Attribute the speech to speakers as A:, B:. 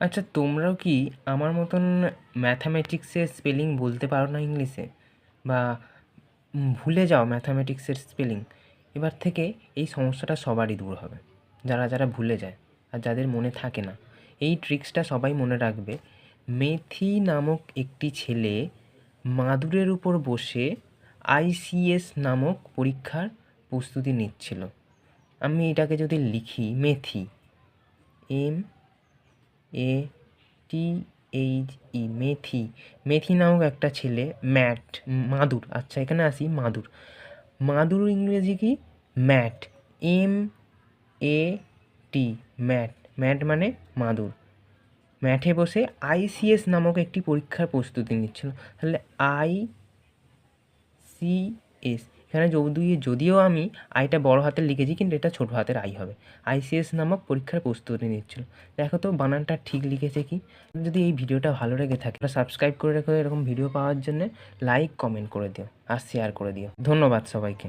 A: আচ্ছা, তোমরাও কি আমার মতন ম্যাথামেটিক্সের স্পেলিং বলতে পারো না ইংলিশে, বা ভুলে যাও ম্যাথামেটিক্সের স্পেলিং? এবার থেকে এই সমস্যাটা সবারই দূর হবে, যারা যারা ভুলে যায় আর যাদের মনে থাকে না। এই ট্রিক্সটা সবাই মনে রাখবে। মেথি নামক একটি ছেলে মাদুরের উপর বসে আইসিএস নামক পরীক্ষার প্রস্তুতি নিচ্ছিল। আমি এটাকে যদি লিখি, মেথি, M A T H E, মেথি। মেথি নামক একটা ছেলে, মাদুর, আচ্ছা এখানে আসি, মাদুর। মাদুর ইংরেজি কি? Mat, M A T, mat. Mat মানে মাদুর। ম্যাটে বসে আইসিএস নামক একটি পরীক্ষার প্রস্তুতি নিচ্ছিল। তাহলে আইসিএস, এখানে যদিও আমি আইটা বড় হাতের লিখেছি, কিন্তু এটা ছোট হাতের আই হবে। আইসিএস নামক পরীক্ষার প্রস্তুতি নিচ্ছিল। দেখো তো বানানটা ঠিক লিখেছে কি? যদি এই ভিডিওটা ভালো লেগে থাকে সাবস্ক্রাইব করে রেখো এরকম ভিডিও পাওয়ার জন্য। লাইক কমেন্ট করে দিও আর শেয়ার করে দিও। ধন্যবাদ সবাইকে।